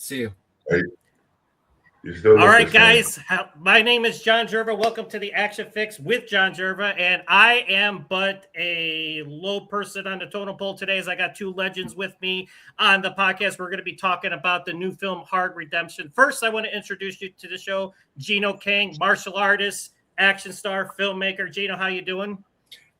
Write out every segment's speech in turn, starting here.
see you. Hey, you still All look right, the same. guys. My name is John Jerva. Welcome to the ACTION-FLIX with John Jerva, and I am but a low person on the totem pole today. As I got two legends with me on the podcast, we're going to be talking about the new film Hard Redemption. First, I want to introduce you to the show, Jino Kang, martial artist, action star, filmmaker. Jino, how you doing?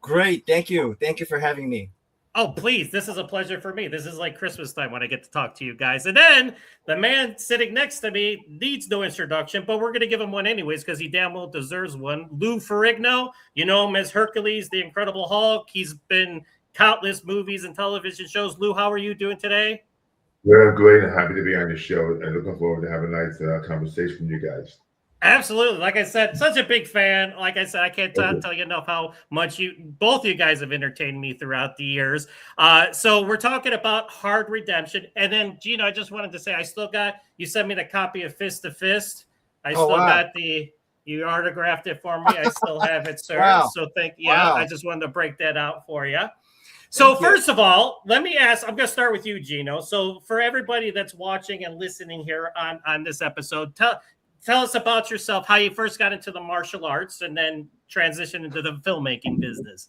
Great, thank you. Thank you for having me. Oh, please. This is a pleasure for me. This is like Christmas time when I get to talk to you guys. And then the man sitting next to me needs no introduction, but we're going to give him one anyways because he damn well deserves one. Lou Ferrigno, you know him as Hercules, the Incredible Hulk. He's been countless movies and television shows. Lou, how are you doing today? We're great and happy to be on the show and looking forward to having a nice conversation with you guys. Absolutely. Like I said, such a big fan. Like I said, I can't tell you enough how much both you guys have entertained me throughout the years. So we're talking about Hard Redemption. And then, Gino, I just wanted to say, you sent me the copy of Fist to Fist. You autographed it for me. I still have it, sir. Wow. So Wow. I just wanted to break that out for you. So first of all, let me ask, I'm going to start with you, Gino. So for everybody that's watching and listening here on this episode, Tell us about yourself, how you first got into the martial arts and then transitioned into the filmmaking business.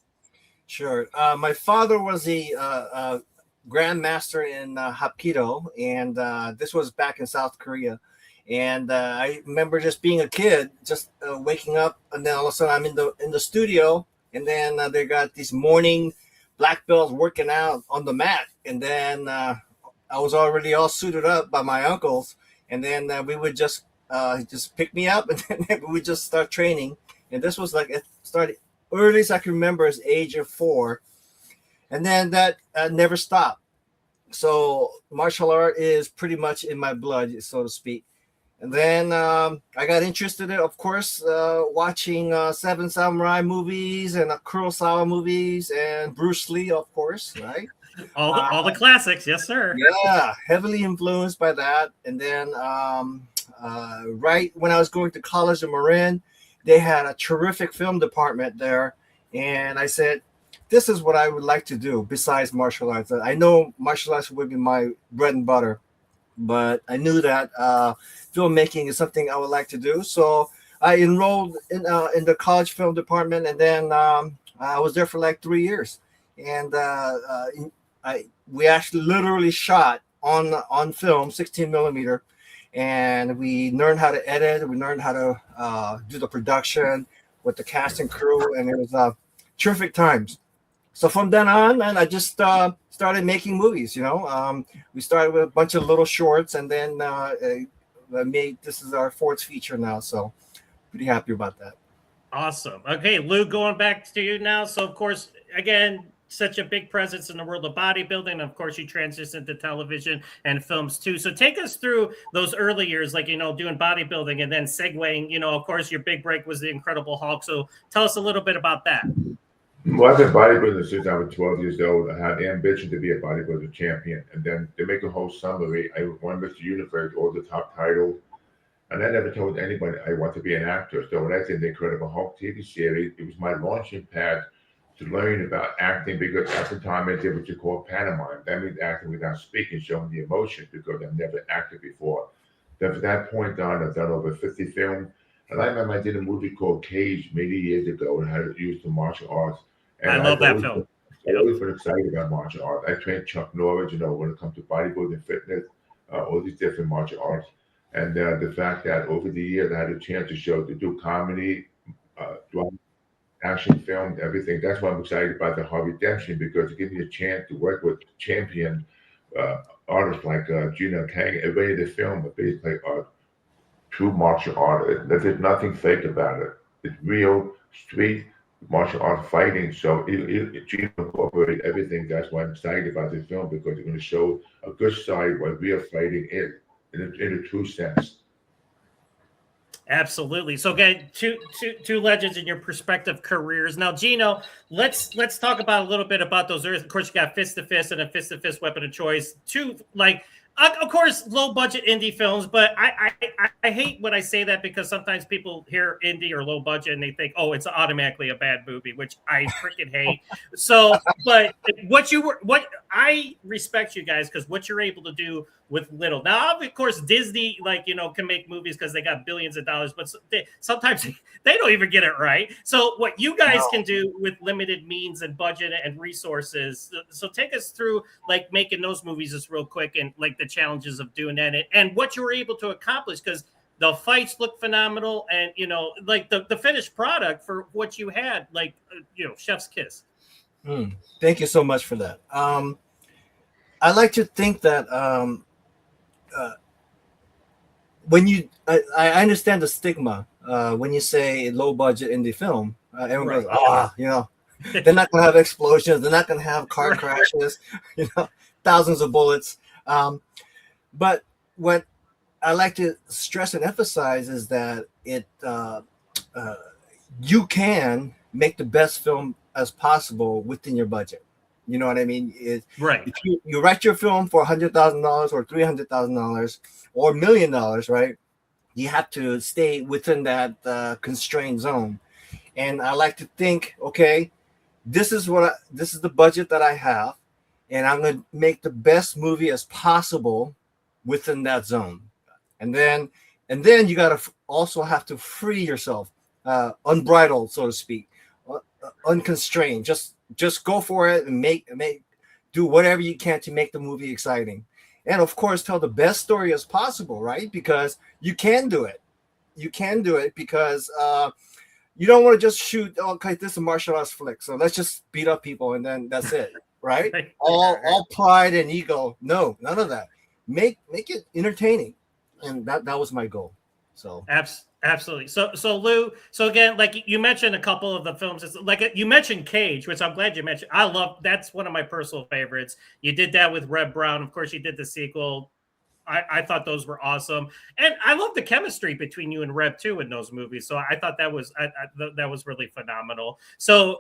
Sure. My father was a grandmaster in Hapkido, and this was back in South Korea. And I remember just being a kid, just waking up, and then all of a sudden I'm in the studio, and then they got these morning black belts working out on the mat, and then I was already all suited up by my uncles, and then we would just pick me up, and then we would just start training. And this was like, it started earliest I can remember is age of 4, and then that never stopped. So martial art is pretty much in my blood, so to speak. And then I got interested in, of course, watching Seven Samurai movies and Kurosawa movies and Bruce Lee, of course, right? All the classics, yes, sir. Yeah, heavily influenced by that. And then right when I was going to college in Marin, they had a terrific film department there. And I said, this is what I would like to do besides martial arts. I know martial arts would be my bread and butter, but I knew that filmmaking is something I would like to do. So I enrolled in the college film department, and then I was there for like 3 years. And we actually literally shot on film, 16 millimeter. And we learned how to edit. We learned how to do the production with the cast and crew, and it was terrific times. So from then on, and I just started making movies. We started with a bunch of little shorts, and then this is our 4th feature now. So pretty happy about that. Awesome. Okay, Lou, going back to you now. So of course, again, such a big presence in the world of bodybuilding. Of course, you transitioned to television and films too. So take us through those early years, like, doing bodybuilding and then segueing, of course, your big break was the Incredible Hulk. So tell us a little bit about that. Well, I've been bodybuilding since I was 12 years old. I had ambition to be a bodybuilder champion. And then to make a whole summary, I won Mr. Universe, all the top titles. And I never told anybody I want to be an actor. So when I did the Incredible Hulk TV series, it was my launching pad to learn about acting, because at the time I did what you call pantomime. That means acting without speaking, showing the emotion, because I've never acted before. Then from that point on, I've done over 50 films. And I remember I did a movie called Cage many years ago and how to use the martial arts. And I love that film. I've always been excited about martial arts. I trained Chuck Norris, when it comes to bodybuilding, fitness, all these different martial arts. And the fact that over the years I had a chance to do comedy, drama, action film, everything. That's why I'm excited about the Hard Redemption, because it gives me a chance to work with champion artists like Jino Kang. Everybody in the film are basically true martial art. There's nothing fake about it. It's real street martial art fighting. So Jino incorporated everything. That's why I'm excited about this film, because it's going to show a good side what real fighting is in a true sense. Absolutely. So again, two legends in your prospective careers. Now, Gino, let's talk about a little bit about those. Of course, you got Fist to Fist and a Fist to Fist Weapon of Choice. Two, of course, low budget indie films, but I I hate when I say that because sometimes people hear indie or low budget and they think, oh, it's automatically a bad movie, which I freaking hate. So, but what I respect you guys because what you're able to do with little. Now, of course, Disney, can make movies because they got billions of dollars, but sometimes they don't even get it right. So, what you guys can do with limited means and budget and resources. So, take us through making those movies just real quick and the challenges of doing that and what you were able to accomplish because the fights look phenomenal and the finished product for what you had chef's kiss. Thank you so much for that. I like to think that when I understand the stigma when you say low budget indie film, everyone goes, they're not going to have explosions, they're not going to have car crashes, thousands of bullets. But what I like to stress and emphasize is that you can make the best film as possible within your budget. You know what I mean? If you write your film for $100,000 or $300,000 or $1 million, right? You have to stay within that constrained zone. And I like to think, okay, this is the budget that I have, and I'm going to make the best movie as possible within that zone. And then you got to also have to free yourself, unbridled, so to speak, unconstrained. Just go for it and do whatever you can to make the movie exciting. And of course, tell the best story as possible, right? Because you can do it. You can do it because you don't want to just shoot, okay, this is a martial arts flick, so let's just beat up people and then that's it, right? All pride and ego. No, none of that. Make it entertaining. And that was my goal. So absolutely. So Lou, so again, you mentioned a couple of the films. It's you mentioned Cage, which I'm glad you mentioned. That's one of my personal favorites. You did that with Reb Brown. Of course, you did the sequel. I thought those were awesome, and I love the chemistry between you and Reb too in those movies. So I thought that was that was really phenomenal. So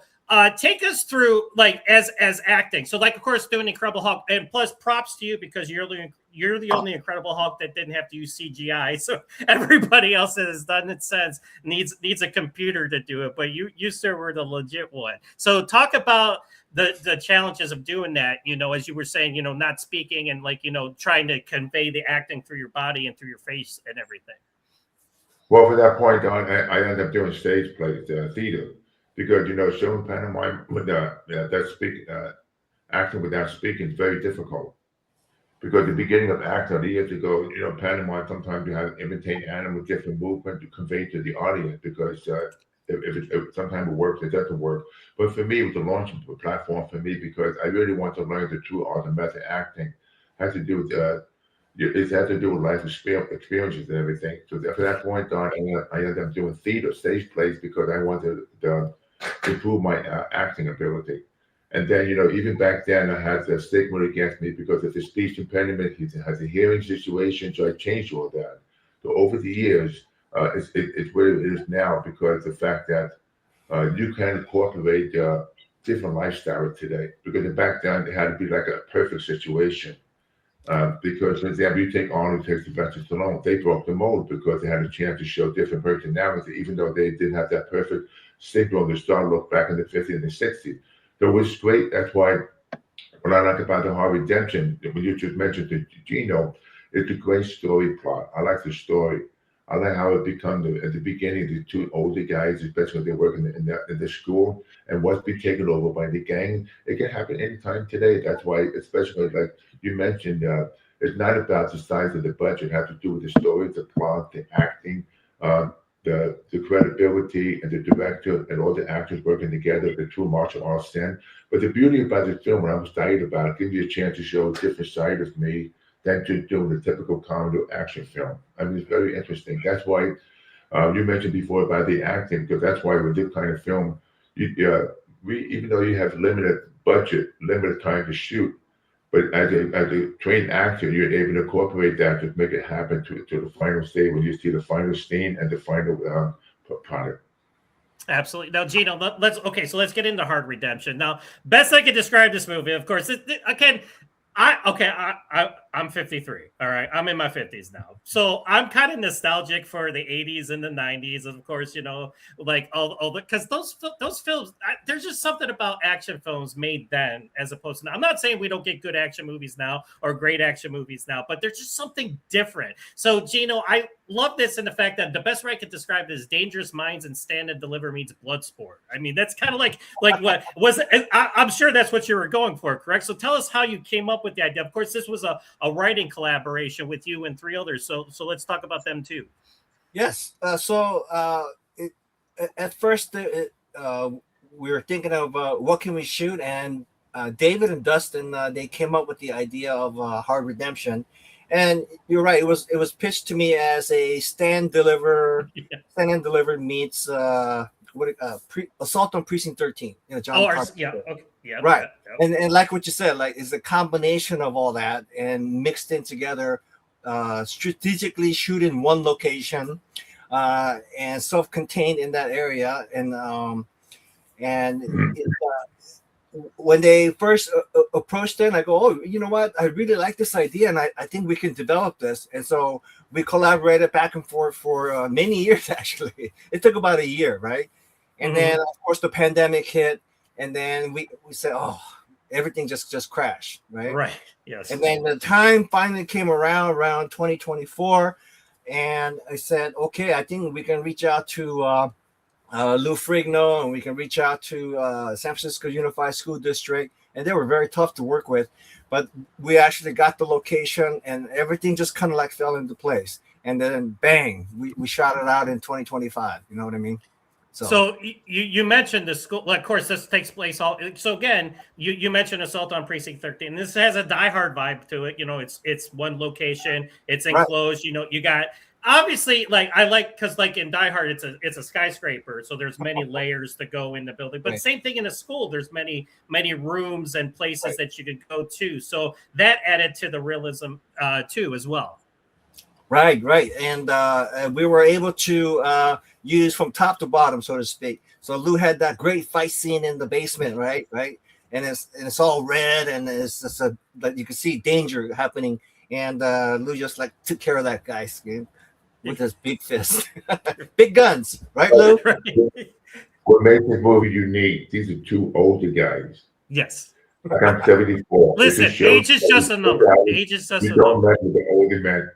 take us through as acting. So of course doing Incredible Hulk, and plus props to you because you're the only Incredible Hulk that didn't have to use CGI. So everybody else that has done it since needs a computer to do it, but you sir were the legit one. So talk about the challenges of doing that, as you were saying, not speaking and trying to convey the acting through your body and through your face and everything. Well, from that point on, I ended up doing stage plays, theater, because showing pantomime with acting without speaking is very difficult. Because the beginning of acting, years ago, pantomime, sometimes you have to imitate animal different movement to convey to the audience because if sometimes it works, it doesn't work. But for me, it was a launching platform for me because I really want to learn the true art of method acting. It has to do with life experiences and everything. So from that point on, I ended up doing theater, stage plays because I wanted to improve my acting ability. And then, even back then, I had the stigma against me because of the speech impediment. He has a hearing situation, so I changed all that. So over the years, it's where it is now because the fact that you can incorporate different lifestyles today. Because back then, it had to be like a perfect situation. Because, for example, you take Arnold takes Sylvester Stallone, they broke the mold because they had a chance to show different personality, even though they didn't have that perfect signal to start look back in the 50s and the 60s. So it was great. That's why what I like about the Hard Redemption, when you just mentioned the Gino, it's a great story plot. I like the story. I like how it becomes at the beginning, the two older guys, especially when they're working in the school, and what's been taken over by the gang. It can happen anytime today. That's why, especially like you mentioned, it's not about the size of the budget. It has to do with the story, the plot, the acting, the credibility, and the director and all the actors working together, the true martial arts stand. But the beauty about the film, when I was excited about it, gives you a chance to show a different side of me than to doing the typical comedy or action film. I mean, it's very interesting. That's why you mentioned before about the acting, because that's why with this kind of film, even though you have limited budget, limited time to shoot, but as a trained actor, you're able to incorporate that to make it happen to the final stage when you see the final scene and the final product. Absolutely. Now, Gino, let's get into Hard Redemption. Now, best I can describe this movie, of course, I I'm 53. All right. I'm in my 50s now. So I'm kind of nostalgic for the 80s and the 90s. And of course, you know, like all the, because those films, there's just something about action films made then as opposed to now. I'm not saying we don't get good action movies now or great action movies now, but there's just something different. So, Jino, I love this in the fact that the best way I could describe it is Dangerous Minds and Stand and Deliver means Bloodsport. I mean, that's kind of like what was it? I'm sure that's what you were going for, correct? So tell us how you came up with the idea. Of course, this was a writing collaboration with you and 3 others. So let's talk about them too. Yes. At first, we were thinking of what can we shoot, and David and Dustin they came up with the idea of Hard Redemption. And you're right. It was pitched to me as a stand deliver meets Assault on Precinct 13. You know, John Carpenter. Yeah, okay, yeah, right. Yeah. And like what you said, like it's a combination of all that and mixed in together, strategically shoot in one location, and self-contained in that area, when they first approached it, I go, oh, you know what? I really like this idea, and I think we can develop this. And so we collaborated back and forth for many years, actually. It took about a year, right? And then, of course, the pandemic hit, and then we said, oh, everything just crashed, right? Right, yes. And then the time finally came around 2024, and I said, okay, I think we can reach out to Lou Ferrigno, and we can reach out to San Francisco Unified School District, and they were very tough to work with, but we actually got the location, and everything just kind of like fell into place. And then bang, we shot it out in 2025. You know what I mean? So you mentioned the school. Well, of course, this takes place all. So again, you mentioned Assault on Precinct 13. This has a Die Hard vibe to it. You know, it's one location. It's enclosed. Right. You know, you got. Obviously, like I like because like in Die Hard, it's a skyscraper, so there's many layers to go in the building. But same thing in a school, there's many rooms and places that you could go to. So that added to the realism too as well. Right, and we were able to use from top to bottom, so to speak. So Lou had that great fight scene in the basement, right, and it's all red, and it's just that you can see danger happening, and Lou just like took care of that guy with his big fist, big guns, right, Lou? What makes this movie unique? These are 2 older guys. Yes. Like I'm 74. Listen, age is just a number. Age is just a number. Don't mess with the older men.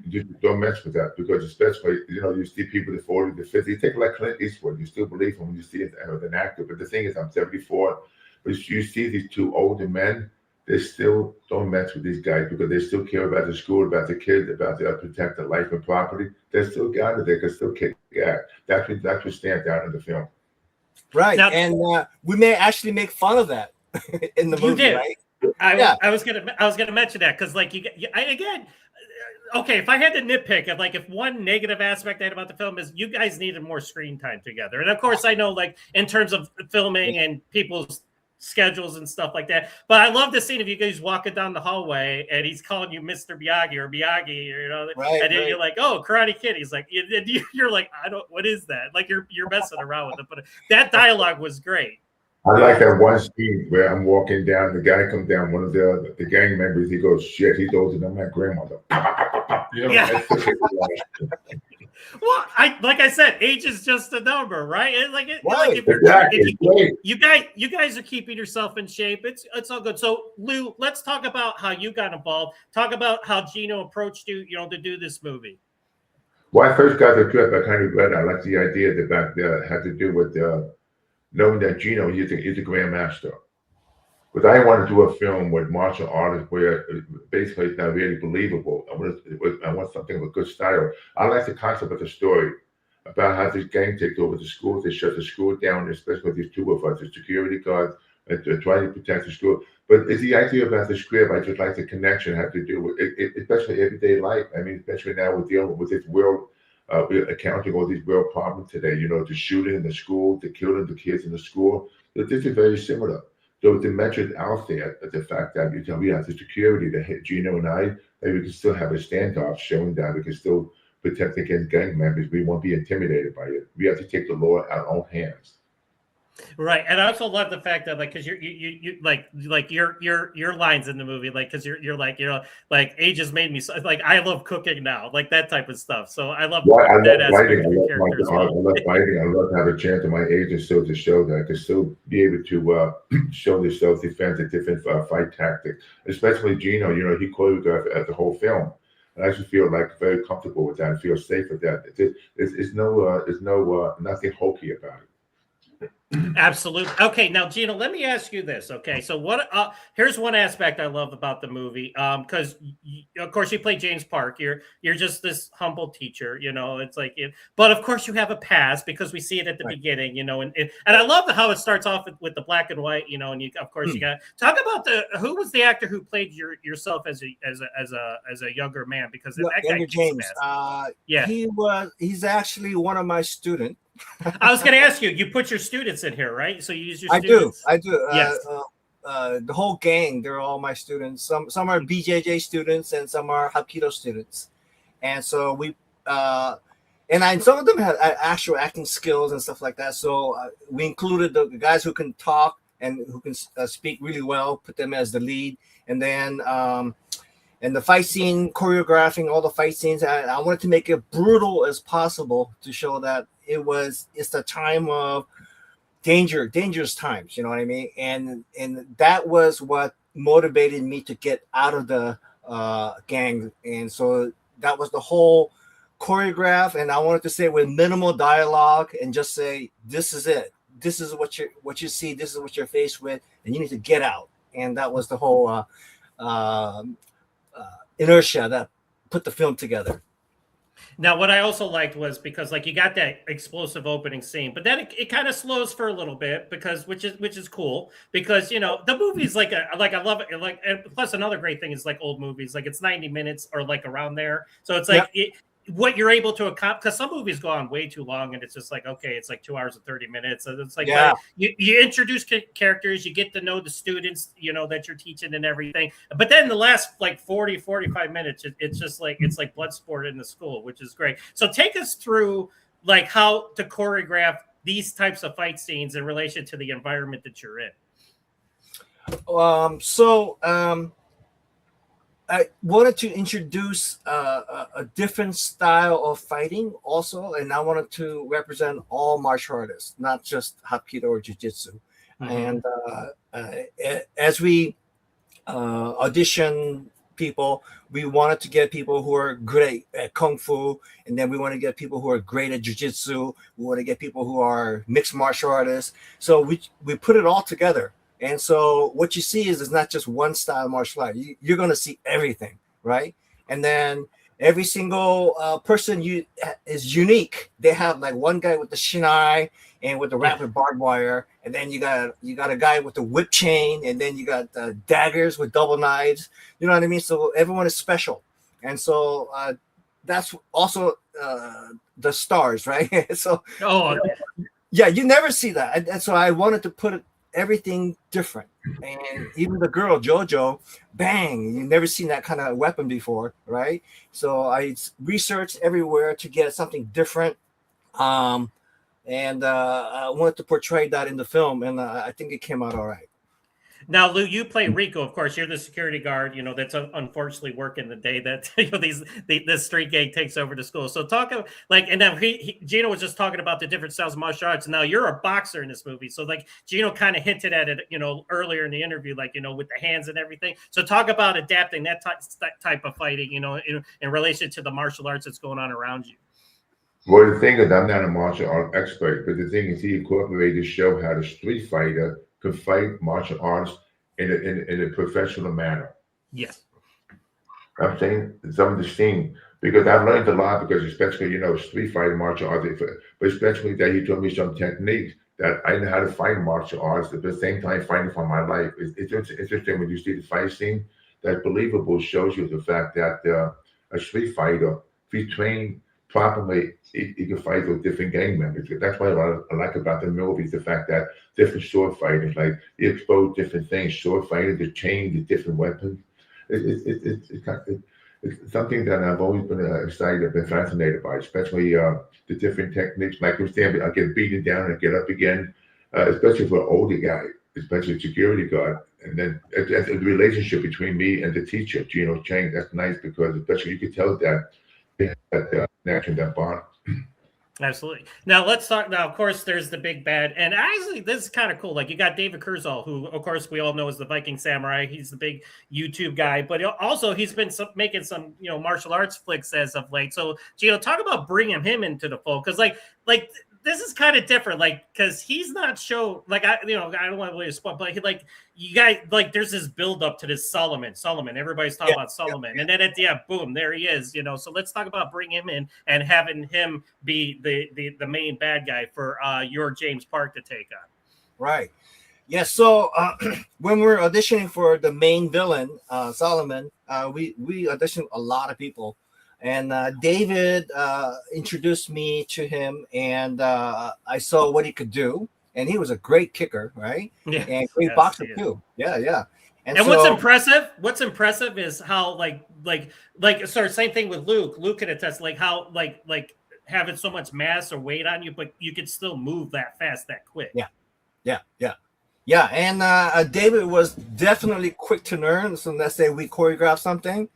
You don't mess with that, because especially, you know, you see people in the 40s, the 50s. You take like Clint Eastwood. You still believe him when you see it as an actor. But the thing is, I'm 74. But you see these 2 older men, they still don't mess with these guys because they still care about the school, about the kids, about the protect their life and property. They still got it. They can still kick ass. That's what stands out in the film. Right, now, and we may actually make fun of that in the movie, right? I was gonna mention that because, like, okay, if I had to nitpick, if one negative aspect I had about the film is you guys needed more screen time together, and of course I know, like, in terms of filming and people's schedules and stuff like that. But I love the scene of you guys walking down the hallway and he's calling you Mr. Miyagi or Miyagi, you know, and then you're like, oh, Karate Kid. He's like, you're like, what is that? Like you're messing around with it. But that dialogue was great. I like that one scene where I'm walking down, the guy comes down, one of the gang members, he goes, shit, he's older than my grandmother. You know, yeah. Well, like I said, age is just a number, right? You guys are keeping yourself in shape. It's all good. So, Lou, let's talk about how you got involved. Talk about how Jino approached you, to do this movie. Well, I first got the trip. I kind of read. I like the idea that back there had to do with knowing that Jino is a grandmaster. But I want to do a film with martial artists where basically it's not really believable. I want something with good style. I like the concept of the story about how this gang takes over the schools. They shut the school down, especially with these 2 of us, the security guards, and trying to protect the school. But it's the idea about the script. I just like the connection have to do with it, especially everyday life. I mean, especially now we're dealing with this world, accounting all these world problems today. You know, the shooting in the school, the killing the kids in the school. But this is very similar. So the message out there, the fact that we have the security to hit Jino and I, that we can still have a standoff showing that we can still protect against gang members. We won't be intimidated by it. We have to take the law out of our own hands. Right, and I also love the fact that, like, because you like your lines in the movie, like, because you're like, like, age has made me so, like, I love cooking now, like that type of stuff. So I love Well, I that love aspect writing. of I your love character as martial art. well. I love fighting. I love to have a chance at my age and still to show that, to still be able to show the self-defense and different fight tactics. Especially Gino, he choreographed the whole film. And I just feel like very comfortable with that and feel safe with that. It's nothing hokey about it. Absolutely. Okay, now Gina, let me ask you this. Okay, so what? Here's one aspect I love about the movie. Because of course you play James Park. You're just this humble teacher. It's like but of course you have a past because we see it at the Right. beginning. And I love how it starts off with the black and white. And you of course you got talk about who was the actor who played yourself as a younger man, because that guy Younger kicks some James. ass. Yeah. He's actually one of my students. I was going to ask you. You put your students in here, right? So you use your I students. do. Yes. The whole gang, they're all my students. Some are BJJ students and some are Hapkido students. And so some of them have actual acting skills and stuff like that. So we included the guys who can talk and who can speak really well, put them as the lead. And then and the fight scene, choreographing all the fight scenes, I wanted to make it brutal as possible to show that it's the time of dangerous times, you know what I mean? And that was what motivated me to get out of the gang. And so that was the whole choreograph, and I wanted to say with minimal dialogue and just say, this is it. This is what you see, this is what you're faced with, and you need to get out. And that was the whole inertia that put the film together. Now, what I also liked was because, like, you got that explosive opening scene, but then it kind of slows for a little bit which is cool, because the movie's like I love it, like, and plus another great thing is, like, old movies, like, it's 90 minutes or like around there, so it's like what you're able to accomplish, because some movies go on way too long and it's just like, okay, it's like 2 hours and 30 minutes. So it's like, you introduce characters, you get to know the students, that you're teaching and everything. But then the last like 40-45 minutes, it's just like, it's like blood sport in the school, which is great. So take us through like how to choreograph these types of fight scenes in relation to the environment that you're in. I wanted to introduce a different style of fighting also, and I wanted to represent all martial artists, not just Hapkido or Jiu-Jitsu. Mm-hmm. And as we audition people, we wanted to get people who are great at Kung Fu, and then we want to get people who are great at Jiu-Jitsu. We want to get people who are mixed martial artists. So we put it all together. And so what you see is it's not just one style of martial art. You're going to see everything, right? And then every single person is unique. They have like one guy with the shinai and with the rapid barbed wire, and then you got a guy with the whip chain, and then you got daggers with double knives. You know what I mean? So everyone is special, and so that's also the stars, right? So you never see that, and so I wanted to put everything different. And even the girl Jojo, bang, you've never seen that kind of weapon before, right? So I researched everywhere to get something different, and I wanted to portray that in the film, and I think it came out all right. Now, Lou, you play Rico. Of course, you're the security guard, that's unfortunately working the day that this street gang takes over the school. So talk like, and then Gino was just talking about the different styles of martial arts. Now you're a boxer in this movie, so like Gino kind of hinted at it, earlier in the interview, like with the hands and everything. So talk about adapting that type of fighting, in relation to the martial arts that's going on around you. Well, the thing is, I'm not a martial art expert, but the thing is, he incorporated to show how the street fighter could fight martial arts in a professional manner. Yes. I'm saying some of the scene, because I've learned a lot, because especially, street fighting martial arts, but especially that he taught me some techniques that I know how to fight martial arts at the same time fighting for my life. It's interesting when you see the fight scene, that believable shows you the fact that a street fighter, if he trained properly, he can fight with different gang members. That's what I like about the movies, the fact that different sword fighters, like, they expose different things, sword fighters, the chain, the different weapons. It's something that I've always been excited, been fascinated by, especially the different techniques. Like, I get beaten down and get up again. especially for an older guy, especially a security guard. And then the relationship between me and the teacher, Jino Kang, that's nice because especially you could tell that they had that connection, that bond. Absolutely. Now let's talk. Now, of course, there's the big bad, and actually, this is kind of cool. Like you got David Kurzal, who, of course, we all know is the Viking Samurai. He's the big YouTube guy, but also he's been making some, martial arts flicks as of late. So, Gino, talk about bringing him into the fold, because like this is kind of different, like because he's not I don't want to really spoil, but you guys, like there's this build up to this Solomon. Everybody's talking about Solomon, and then at the end, boom, there he is. So let's talk about bringing him in and having him be the main bad guy for your James Park to take on. Right. Yeah. So when we're auditioning for the main villain, Solomon, we auditioned a lot of people. And David introduced me to him, and I saw what he could do. And he was a great kicker, right? Yeah, and great boxer too. Yeah. And so, what's impressive is how same thing with Luke. Luke can attest how having so much mass or weight on you, but you can still move that fast, that quick. Yeah. And David was definitely quick to learn. So let's say we choreographed something.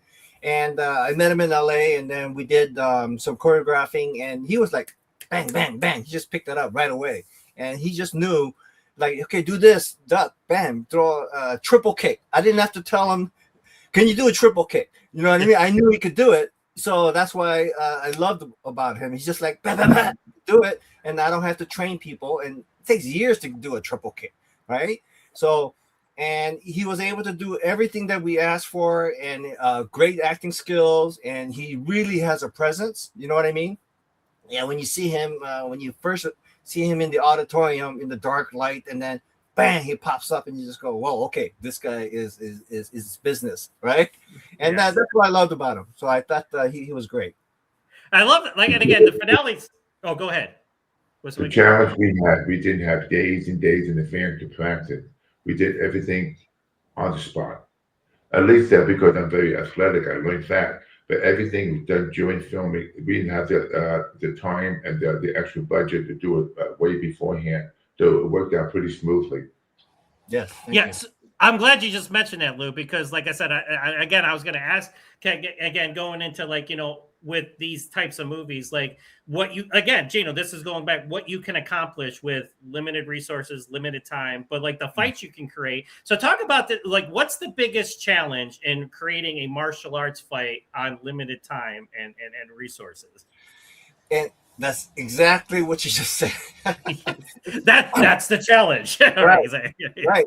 And I met him in LA, and then we did some choreographing, and he was like, bang, bang, bang. He just picked it up right away. And he just knew, like, okay, do this, duck, bam, throw a triple kick. I didn't have to tell him, can you do a triple kick? You know what I mean? I knew he could do it. So that's why I loved about him. He's just like, bam, bam, bam, do it. And I don't have to train people. And it takes years to do a triple kick, right? So... and he was able to do everything that we asked for, and great acting skills, and he really has a presence. You know what I mean? Yeah, when you see him, when you first see him in the auditorium in the dark light, and then bang, he pops up, and you just go, "Whoa, okay, this guy is business, right?" And Yes. that's what I loved about him. So I thought he was great. I love it. And again, the finales. Oh, go ahead. The challenge we didn't have days and days in the fan to practice. We did everything on the spot. At least that because I'm very athletic, I learned that. But everything was done during filming. We didn't have the time and the extra budget to do it way beforehand. So it worked out pretty smoothly. Yes. Yes. I'm glad you just mentioned that, Lou, because like I said, I was going to ask, again, going into with these types of movies, like Gino, this is going back, what you can accomplish with limited resources, limited time, but like the fights you can create. So talk about what's the biggest challenge in creating a martial arts fight on limited time and resources? And that's exactly what you just said. That's the challenge. Right. Right.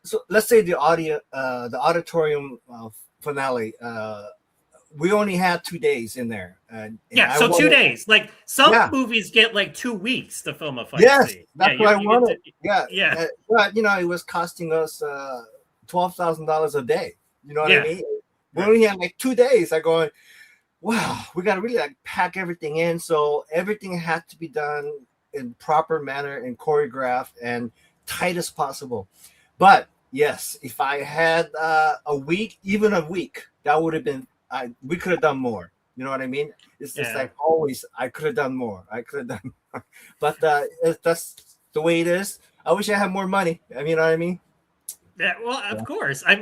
So let's say the auditorium finale. We only had 2 days in there. So 2 days. Like some movies get like 2 weeks to film a fight. Yes, that's what I wanted. Yeah. But it was costing us $12,000 a day. You know what I mean? We only had like 2 days. I go, wow, we got to really pack everything in. So everything had to be done in proper manner and choreographed and tight as possible. But yes, if I had a week, that would have been. We could have done more. You know what I mean? It's just like always, I could have done more. But that's the way it is. I wish I had more money. You know what I mean? Yeah, well, of course. I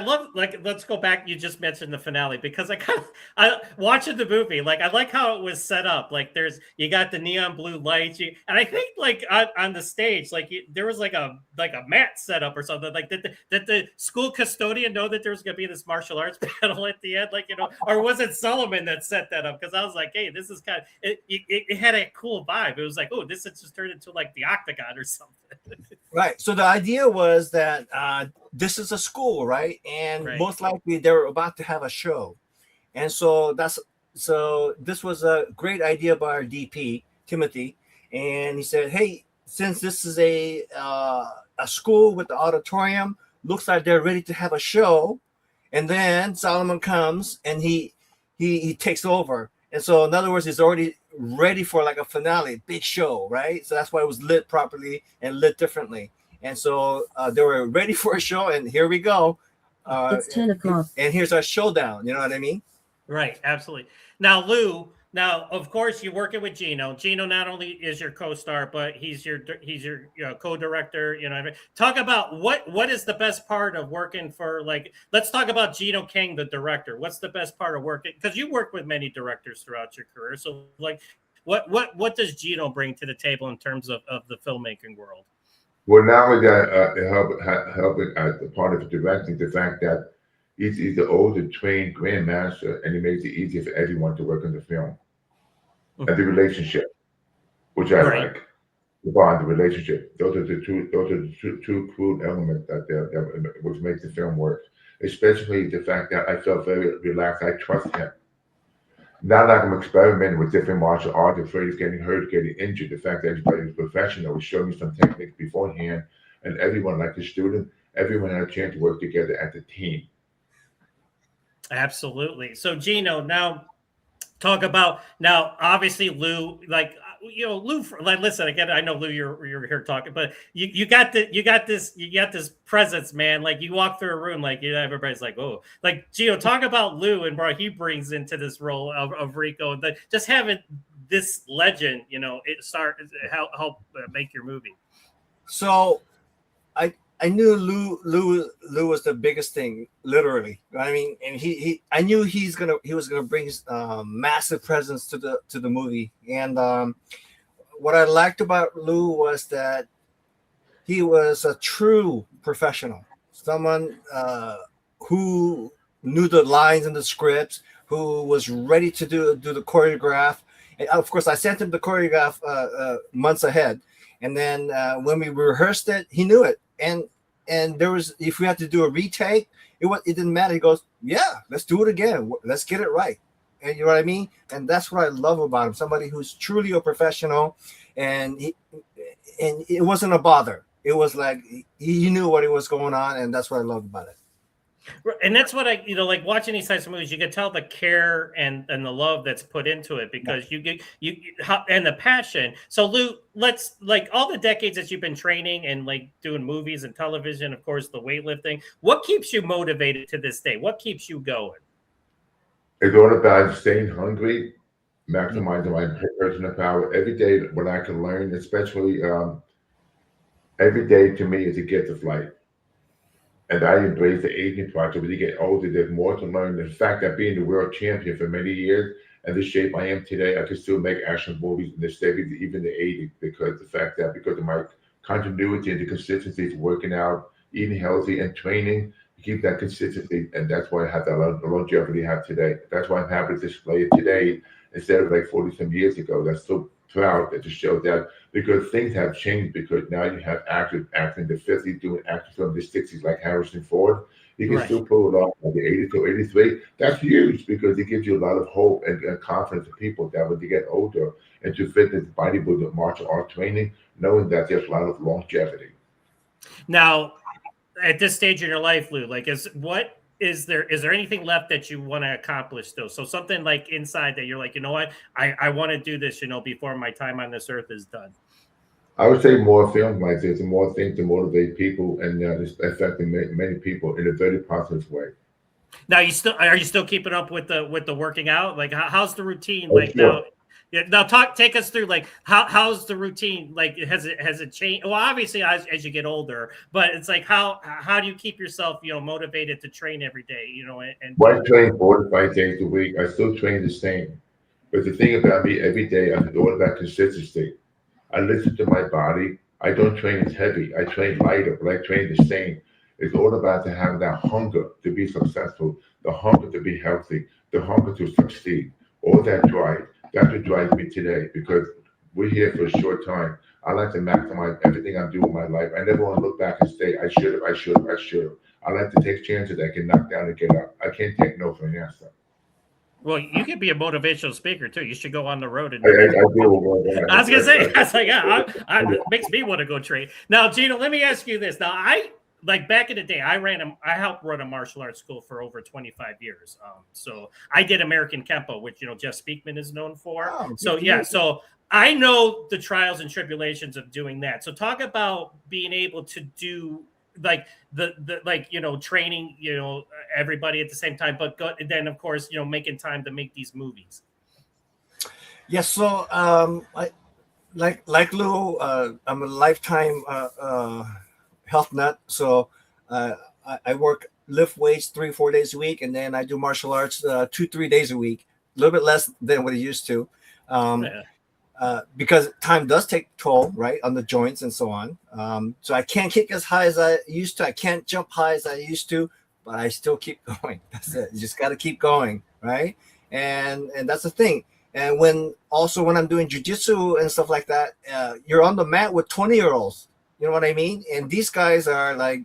love, let's go back. You just mentioned the finale because I watching the movie, I like how it was set up. Like you got the neon blue lights, and I think on the stage, there was a mat set up or something. Did the school custodian know that there was going to be this martial arts battle at the end? Or was it Solomon that set that up? Because I was like, hey, this is it had a cool vibe. It was like, oh, this has just turned into the Octagon or something. Right. So the idea was that this is a school, right? And most likely they're about to have a show. And so this was a great idea by our DP, Timothy. And he said, hey, since this is a school with the auditorium, looks like they're ready to have a show. And then Solomon comes and he takes over. And so in other words, he's already ready for a finale, big show, right? So that's why it was lit properly and lit differently. And so they were ready for a show, and here we go. It's 10 o'clock. And here's our showdown. You know what I mean? Right, absolutely. Now, Lou, Now, of course, you're working with Gino. Gino not only is your co-star, but he's your co-director. You know, talk about what is the best part of working for, like, let's talk about Jino Kang, the director. What's the best part of working? Because you work with many directors throughout your career. So, like, what does Gino bring to the table in terms of the filmmaking world? Well, not only that, helping as a part of directing, the fact that he's the older trained grandmaster, and he makes it easier for everyone to work on the film and the relationship, which I Right. like. The bond, the relationship. Those are the two crude elements that which makes the film work. Especially the fact that I felt very relaxed. I trust him. Not like I'm experimenting with different martial arts, afraid of getting hurt, getting injured. The fact that everybody was professional was showing me some techniques beforehand, and everyone, like the student, everyone had a chance to work together as a team. Absolutely. So, Gino, now talk about, now obviously Lou, like, you know, Lou, like, listen again, I know Lou, you're here talking, but you got this presence, man. Like, you walk through a room, like, you know, everybody's like, oh, like, Gino, talk about Lou and what he brings into this role of Rico, and just having this legend, you know, help make your movie. So I knew Lou was the biggest thing, literally. I mean, and I knew he was gonna bring his massive presence to the movie. And what I liked about Lou was that he was a true professional, someone who knew the lines and the scripts, who was ready to do the choreograph. And of course, I sent him the choreograph months ahead, and then when we rehearsed it, he knew it. And there was, if we had to do a retake, it didn't matter. He goes, yeah, let's do it again. Let's get it right. And you know what I mean? And that's what I love about him. Somebody who's truly a professional, and it wasn't a bother. It was like he knew what was going on, and that's what I love about it. And that's what I, you know, like watching these types of movies, you can tell the care and the love that's put into it, because you get and the passion. So Lou, let's, like, all the decades that you've been training and like doing movies and television, of course, the weightlifting, what keeps you motivated to this day? What keeps you going? It's all about staying hungry, maximizing my personal power every day when I can learn, especially every day to me is a gift of life. And I embrace the aging process. When you get older, there's more to learn. The fact that being the world champion for many years and the shape I am today, I can still make action movies in the 70s, even the 80s, because because of my continuity and the consistency to working out, eating healthy, and training to keep that consistency. And that's why I have the longevity I have today. That's why I'm happy to display it today instead of like 40 some years ago. That's so proud to show that, because things have changed, because now you have actors acting in the 50s doing action from the 60s like Harrison Ford. You can still pull it off like the 82, 83. That's huge, because it gives you a lot of hope and confidence in people that when they get older into fitness, bodybuilding, martial art training, knowing that there's a lot of longevity. Now, at this stage in your life, Lou, like, is there anything left that you want to accomplish still? So something like inside that you're like, you know what, I want to do this, you know, before my time on this earth is done. I would say more films like this and more things to motivate people and just affecting many people in a very positive way. Now, are you still keeping up with the working out? Like, how's the routine Oh, like sure. now? Yeah, now take us through, like, how's the routine? Like, has it changed? Well, obviously as you get older, but it's like, how do you keep yourself, you know, motivated to train every day, you know, and Well, I train 4 to 5 days a week. I still train the same. But the thing about me, every day I'm all about consistency. I listen to my body. I don't train as heavy. I train lighter, but I train the same. It's all about to have that hunger to be successful, the hunger to be healthy, the hunger to succeed. All that drive. That's what drives me today, because we're here for a short time. I like to maximize everything I'm doing in my life. I never want to look back and say, I should have, I should have, I should have. I like to take chances I can knock down and get up. I can't take no for an answer. well, you could be a motivational speaker too. You should go on the road and. I do. I was gonna say, I was like, yeah, it makes me want to go train. Now, Gino, let me ask you this. Now, like back in the day, I helped run a martial arts school for over 25 years. So I did American Kempo, which, you know, Jeff Speakman is known for. Oh, so yeah, so I know the trials and tribulations of doing that. So talk about being able to do like the like, you know, training, you know, everybody at the same time, but then of course, you know, making time to make these movies. Yes. So like Lou, I'm a lifetime health nut. So uh, I work lift weights 3 4 days a week, and then I do martial arts 2 3 days a week. A little bit less than what I used to. Um, Yeah. because time does take toll, right, on the joints and so on. So I can't kick as high as I used to. I can't jump high as I used to, but I still keep going. That's it. You just got to keep going, right? And that's the thing. And when I'm doing jujitsu and stuff like that, you're on the mat with 20-year-olds. You know what I mean? And these guys are like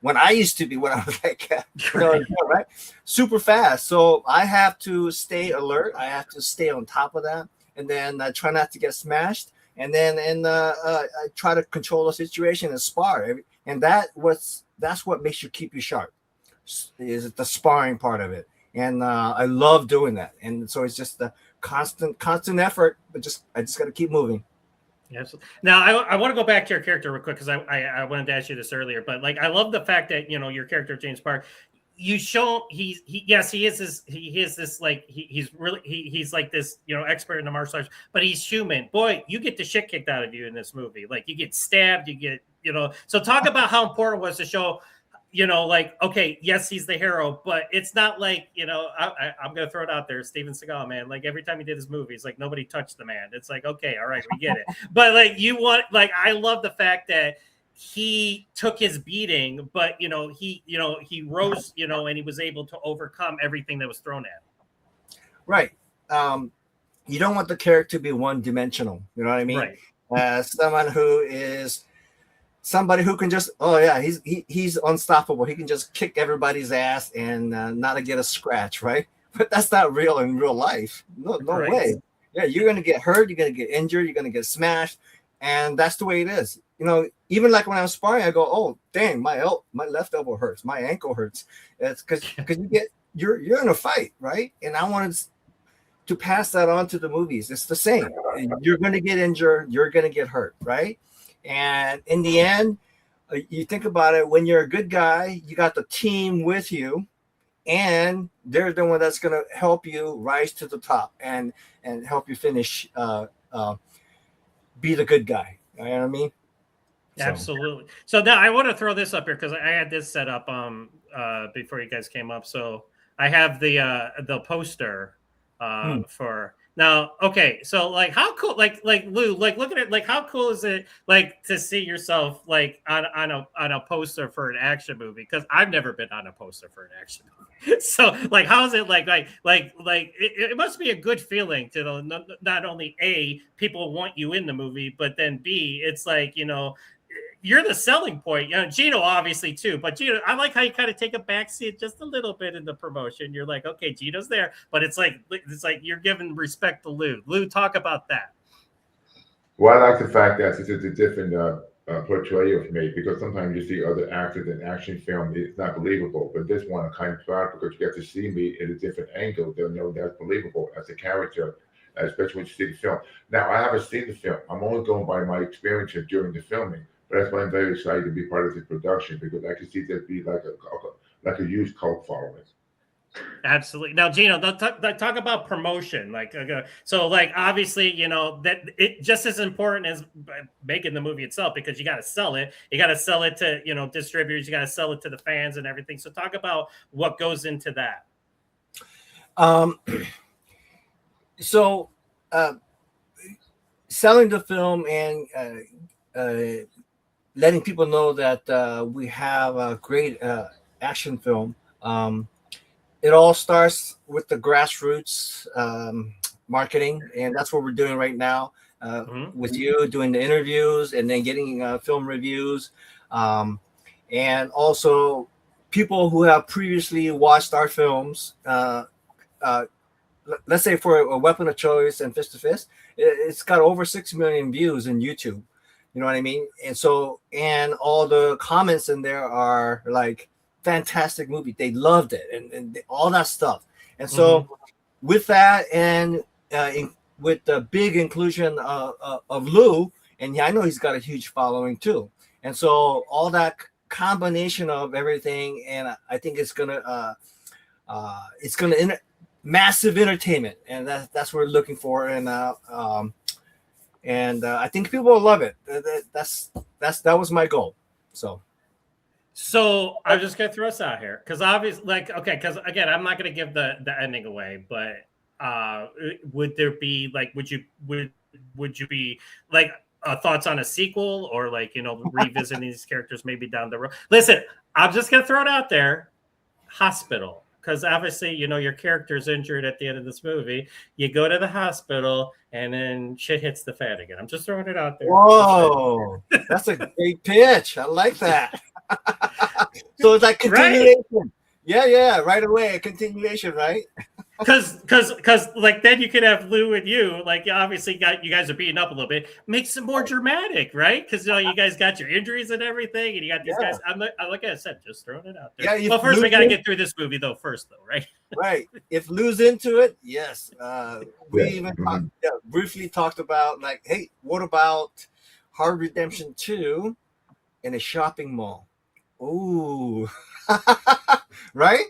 when I used to be when I was like, right, super fast. So I have to stay alert. I have to stay on top of that, and then I try not to get smashed, and then I try to control the situation and spar, and that's what makes you keep you sharp, is the sparring part of it, and I love doing that, and so it's just the constant effort, but I just got to keep moving. Yes. Now I want to go back to your character real quick because I wanted to ask you this earlier, but like I love the fact that your character James Park, you show he is this like he's like this expert in the martial arts, but he's human. Boy, you get the shit kicked out of you in this movie. Like you get stabbed, you get So talk about how important it was to show. Like, okay, yes, he's the hero, but it's not like, I'm going to throw it out there. Steven Seagal, man, like every time he did his movies, like nobody touched the man. It's like, okay, all right, we get it. But I love the fact that he took his beating, but, he rose, and he was able to overcome everything that was thrown at him. Right. You don't want the character to be one dimensional. You know what I mean? Right. Someone who is somebody who can just he's unstoppable. He can just kick everybody's ass and not get a scratch, right? But that's not real in real life. No Right. way. Yeah, you're gonna get hurt. You're gonna get injured. You're gonna get smashed, and that's the way it is. Even like when I was sparring, I go, "Oh, dang, my left elbow hurts. My ankle hurts." It's because you're in a fight, right? And I wanted to pass that on to the movies. It's the same. You're gonna get injured. You're gonna get hurt, right? And in the end, you think about it, when you're a good guy, you got the team with you, and they're the one that's going to help you rise to the top and help you finish, be the good guy. You know what I mean? Absolutely. So now I want to throw this up here because I had this set up before you guys came up. So I have the poster for now. Okay, so like how cool, like Lou, like look at it, like how cool is it like to see yourself like on a poster for an action movie? Because I've never been on a poster for an action movie. So like how is it like it must be a good feeling to not only A, people want you in the movie, but then B, it's like you're the selling point. Jino obviously too, but Jino, I like how you kind of take a backseat just a little bit in the promotion. You're like, okay, Jino's there, but it's like you're giving respect to Lou. Lou, talk about that. Well, I like the fact that it's a different portrayal of me, because sometimes you see other actors in action film, it's not believable. But this one, I'm kind of proud because you get to see me in a different angle. They'll know that's believable as a character, especially when you see the film. Now, I haven't seen the film. I'm only going by my experience during the filming. But that's why I'm very excited to be part of the production, because I can see that be like a huge cult following. Absolutely. Now, Jino, talk about promotion. So obviously, that it just as important as making the movie itself, because you got to sell it. You got to sell it to distributors. You got to sell it to the fans and everything. So talk about what goes into that. So selling the film and letting people know that we have a great action film. It all starts with the grassroots marketing, and that's what we're doing right now with you, doing the interviews and then getting film reviews, and also people who have previously watched our films. Let's say for a Weapon of Choice and Fist to Fist, it's got over 6 million views in YouTube. You know what I mean? And all the comments in there are like, fantastic movie. They loved it and all that stuff. And so with that, and with the big inclusion of Lou, and I know he's got a huge following too. And so all that combination of everything, and I think it's gonna massive entertainment, and that's what we're looking for. And I think people will love it. That was my goal. So I'm just gonna throw us out here because obviously, like, okay, because again, I'm not gonna give the ending away, but would there be like, would you be like thoughts on a sequel or like revisiting these characters maybe down the road? Listen, I'm just gonna throw it out there. Hospital, because obviously your character's injured at the end of this movie. You go to the hospital and then shit hits the fan again. I'm just throwing it out there. Whoa, that's a great pitch. I like that. So it's like continuation. Right? Yeah, right away, a continuation, right? Because like then you could have Lou and you, like obviously you guys are beating up a little bit, makes it more dramatic, right? Because you guys got your injuries and everything, and you got these guys. Like I said, just throwing it out there. Yeah. Well, first we got to get through this movie though, right? Right. If Lou's into it, yes. We even briefly talked about like, hey, what about Hard Redemption 2 in a shopping mall? Ooh, right?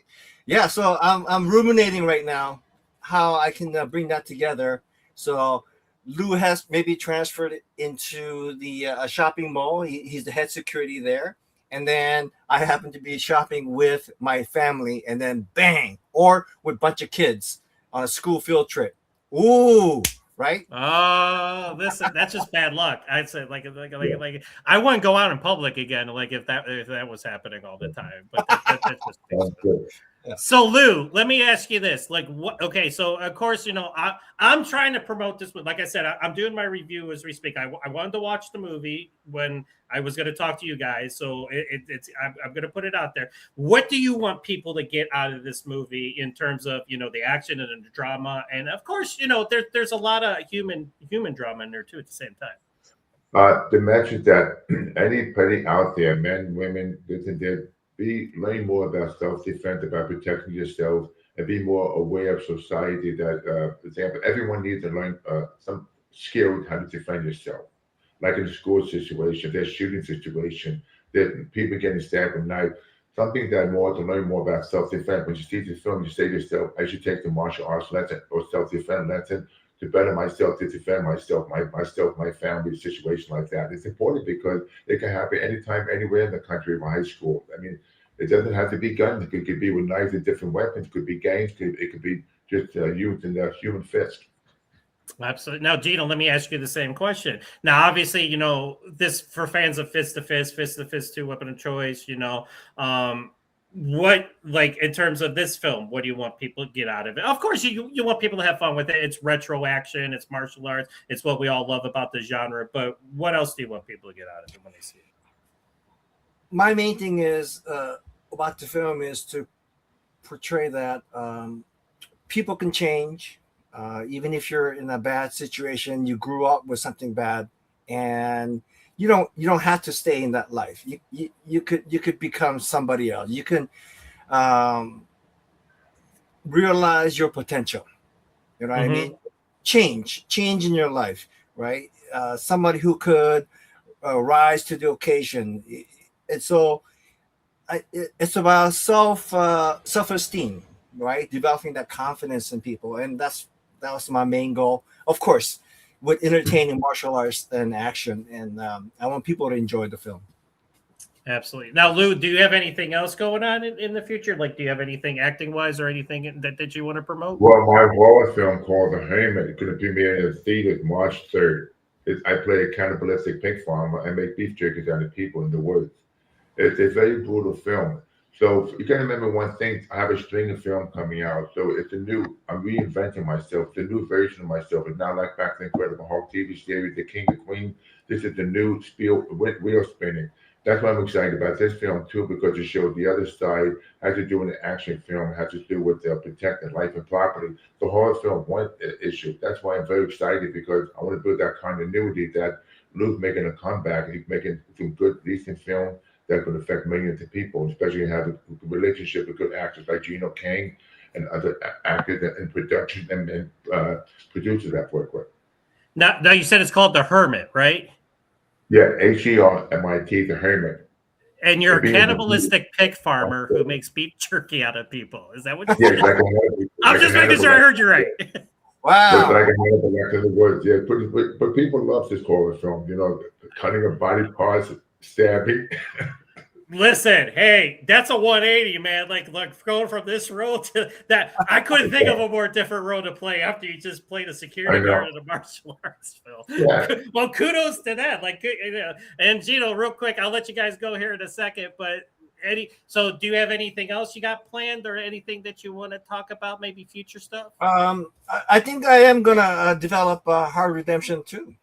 Yeah, so I'm ruminating right now how I can bring that together. So Lou has maybe transferred into the shopping mall. He's the head security there. And then I happen to be shopping with my family, and then bang, or with a bunch of kids on a school field trip. Ooh, right? Oh, that's just bad luck. I'd say like I wouldn't go out in public again, like if that was happening all the time. But that's just good. Yeah. So Lou, let me ask you this: like, what? Okay, so of course, I'm trying to promote this. Like I said, I'm doing my review as we speak. I wanted to watch the movie when I was going to talk to you guys, so I'm going to put it out there. What do you want people to get out of this movie in terms of the action and the drama, and of course, there's a lot of human drama in there too at the same time. The message that anybody out there, men, women, this and that, learn more about self-defense, about protecting yourself, and be more aware of society. That, for example, everyone needs to learn some skill how to defend yourself. Like in a school situation, there's shooting situation, there's people getting stabbed with knife. Something that more to learn more about self-defense. When you see the film, you say to yourself, I should take the martial arts lesson or self-defense lesson to better myself, to defend myself, my family, situation like that. It's important because it can happen anytime, anywhere in the country or high school. I mean, it doesn't have to be guns. It could be with knives and different weapons. It could be gangs. It could be just used in the human fist. Absolutely. Now, Gino, let me ask you the same question. Now, obviously, this for fans of Fist to Fist 2, Weapon of Choice, what, like, in terms of this film, what do you want people to get out of it? Of course, you want people to have fun with it. It's retro action. It's martial arts. It's what we all love about the genre. But what else do you want people to get out of it when they see it? My main thing is about the film is to portray that people can change. Even if you're in a bad situation, you grew up with something bad, and you don't have to stay in that life. You could become somebody else. You can realize your potential. You know what I mean? Change in your life, right? Somebody who could rise to the occasion. And so it's about self-esteem, right? Developing that confidence in people, and that was my main goal. Of course, with entertaining martial arts and action, and I want people to enjoy the film. Absolutely. Now, Lou, do you have anything else going on in the future? Like, do you have anything acting-wise or anything that you want to promote? Well, my horror film called The Hermit is going to premiere in the theaters March 3rd. I play a cannibalistic pig farmer and make beef jerky out of people in the woods. It's a very brutal film. So you can remember one thing, I have a string of film coming out. So I'm reinventing myself. The new version of myself. It's not like back to the Incredible Hulk TV series, The King of Queens. This is the new wheel spinning. That's why I'm excited about this film too, because it shows the other side, has to do with an action film, has to do with protecting life and property. The horror film one issue. That's why I'm very excited, because I want to build that continuity that Lou's making a comeback. He's making some good, decent film that could affect millions of people, especially have a relationship with good actors like Jino Kang and other actors and production and producers that work with. Now you said it's called The Hermit, right? Yeah, HERMIT, The Hermit. And you're a Being cannibalistic pig farmer who makes beef jerky out of people. Is that what you Yeah, said? like I'm just making sure I heard you right. Wow. But like a Hannibal Lecter in the woods, yeah. But people love this horror film. You know, cutting of body parts, stabbing. Listen, hey, that's a 180, man. Like going from this role to that. I couldn't think of a more different role to play after you just played a security guard in a martial arts film. Yeah. Well, kudos to that. Like, you know, and Gino, real quick, I'll let you guys go here in a second. But so do you have anything else you got planned, or anything that you want to talk about? Maybe future stuff. I think I am gonna develop Hard Redemption too.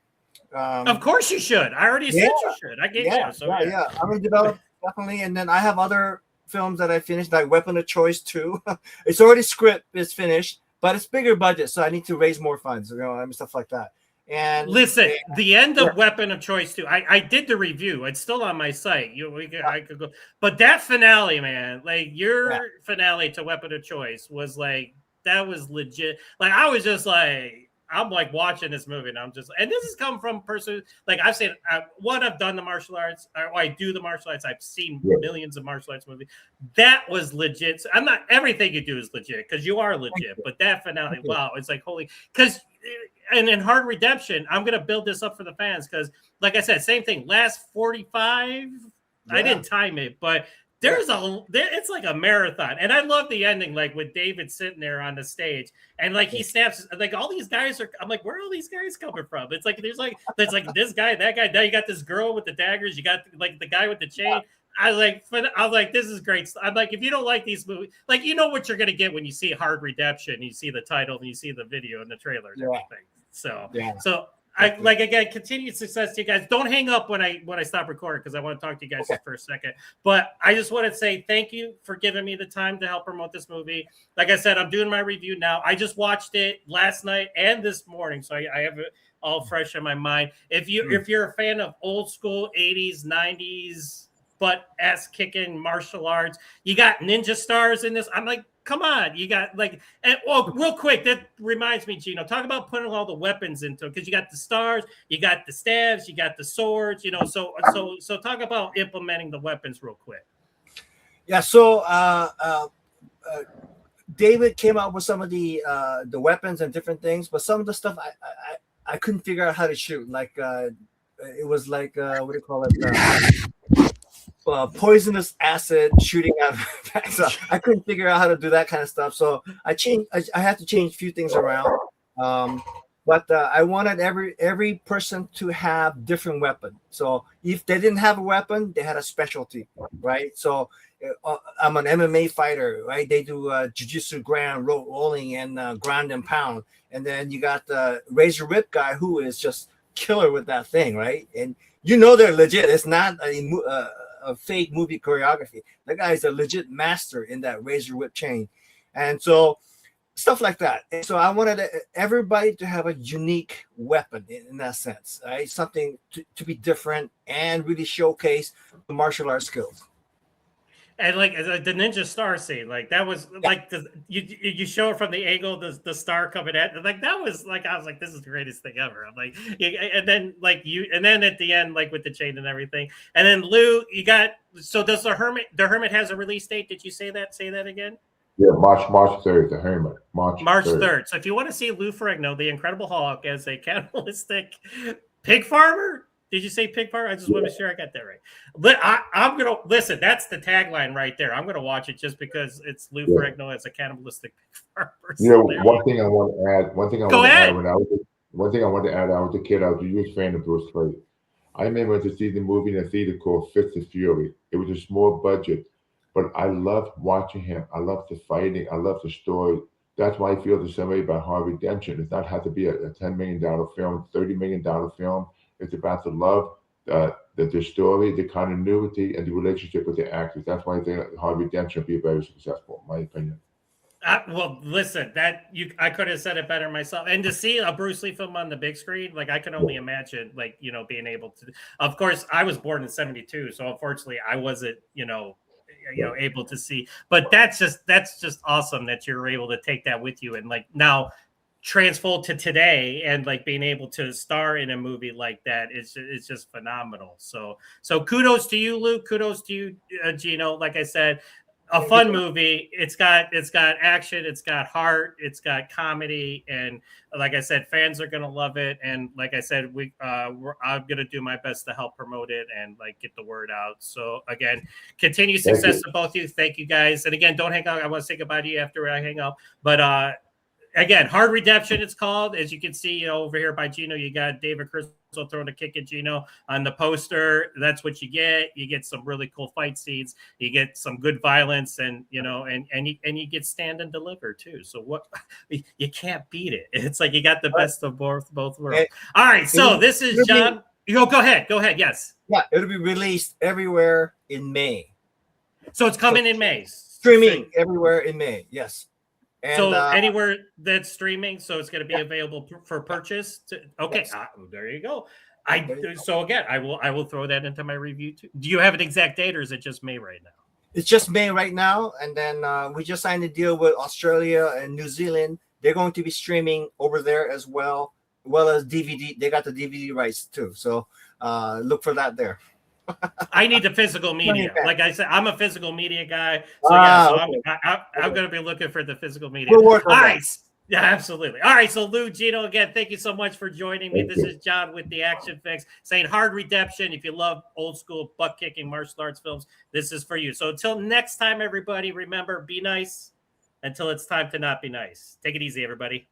Of course you should. I already said you should. I get you. So yeah. I'm gonna develop definitely, and then I have other films that I finished, like Weapon of Choice 2. It's already script is finished, but it's bigger budget, so I need to raise more funds, you know, and stuff like that. And listen, the end of Weapon of Choice 2, I did the review. It's still on my site. I could go, but that finale, man, like your finale to Weapon of Choice was like, that was legit. Like I was just like, I'm like watching this movie, and I'm just, and this has come from a person like I've said, I've done the martial arts, or I do the martial arts. I've seen millions of martial arts movies. That was legit. So I'm not everything you do is legit because you are legit, but that finale, wow, it's like holy. Because and in Hard Redemption, I'm gonna build this up for the fans because, like I said, same thing. Last 45, I didn't time it, but it's like a marathon, and I love the ending, like with David sitting there on the stage, and like he snaps, like all these guys are. I'm like, where are all these guys coming from? It's like there's like this guy, that guy. Now you got this girl with the daggers. You got like the guy with the chain. I was like, this is great. I'm like, if you don't like these movies, like you know what you're gonna get when you see Hard Redemption, you see the title, and you see the video and the trailer and everything. So I like, again, continued success to you guys. Don't hang up when I stop recording because I want to talk to you guys just for a second. But I just want to say thank you for giving me the time to help promote this movie. Like I said, I'm doing my review now. I just watched it last night and this morning, so I have it all fresh in my mind. If you're a fan of old school 80s, 90s butt ass kicking martial arts, you got ninja stars in this. I'm like, come on, you got like, and real quick, that reminds me, Gino, talk about putting all the weapons into it because you got the stars, you got the stabs, you got the swords, you know. So talk about implementing the weapons real quick. Yeah. So David came out with some of the weapons and different things, but some of the stuff I couldn't figure out how to shoot. Like it was like what do you call it? Poisonous acid shooting out. So I couldn't figure out how to do that kind of stuff. So I had to change a few things around. But I wanted every person to have different weapon. So if they didn't have a weapon, they had a specialty, right? So I'm an MMA fighter, right? They do jiu-jitsu, ground rolling, and ground and pound. And then you got the razor whip guy who is just killer with that thing, right? And you know they're legit. It's not a fake movie choreography. The guy is a legit master in that razor whip chain. And so stuff like that. And so I wanted everybody to have a unique weapon in that sense, right? Something to be different and really showcase the martial arts skills. And like the ninja star scene, like that was like you show it from the angle, the star coming at, like that was like, I was like, this is the greatest thing ever. I'm like, and then at the end, like with the chain and everything, and then Lou, you got, so does the Hermit has a release date? Did you say that? Say that again. Yeah, March 3rd, the Hermit. March 3rd. So if you want to see Lou Ferrigno, the Incredible Hulk, as a cannibalistic pig farmer. Did you say pig farmer? I just want to make sure I got that right. I'm going to listen. That's the tagline right there. I'm going to watch it just because it's Lou Ferrigno as a cannibalistic pig farmer. You know, one thing I want to add. One thing I want to add. I was a kid. I was a huge fan of Bruce Lee. I remember to see the movie in a theater called Fist of Fury. It was a small budget, but I loved watching him. I loved the fighting. I loved the story. That's why I feel the same way about Hard Redemption. It's not had to be a $10 million film, $30 million film. It's about the love, the story, the continuity, and the relationship with the actors. That's why I think Hard Redemption will be very successful, in my opinion. Well, listen, I could have said it better myself. And to see a Bruce Lee film on the big screen, like I can only imagine, like, you know, being able to. Of course, I was born in '72, so unfortunately, I wasn't, able to see. But that's just awesome that you're able to take that with you. And like now, transfold to today and like being able to star in a movie like that it's just phenomenal. So kudos to you, Lou. Kudos to you, Jino. Like I said, a fun movie. It's got action, it's got heart, it's got comedy, and like I said, fans are gonna love it. And like I said, I'm gonna do my best to help promote it and like get the word out. So again, continued success to both of you. Thank you guys. And again, don't hang out. I want to say goodbye to you after I hang up. But again, Hard Redemption, it's called. As you can see, over here by Jino, you got David Crystal throwing a kick at Jino on the poster. That's what you get. You get some really cool fight scenes. You get some good violence, and you get stand and deliver too. So what you can't beat it. It's like you got the best of both worlds. All right, so this is John. Go ahead. Yes. Yeah, it'll be released everywhere in May. So it's coming in May. Streaming everywhere in May. Yes. And, so anywhere that's streaming, so it's going to be available for purchase. Okay, yes. There you go. So again, I will throw that into my review too. Do you have an exact date, or is it just May right now? It's just May right now, and then we just signed a deal with Australia and New Zealand. They're going to be streaming over there as well as DVD. They got the DVD rights too, so look for that there. I need the physical media. Like I said, I'm a physical media guy. So I'm going to be looking for the physical media. We'll work on that. Right. Yeah, absolutely. All right. So Lou, Jino, again, thank you so much for joining me. This is John with the Action Fix saying Hard Redemption. If you love old school butt kicking martial arts films, this is for you. So until next time, everybody, remember, be nice until it's time to not be nice. Take it easy, everybody.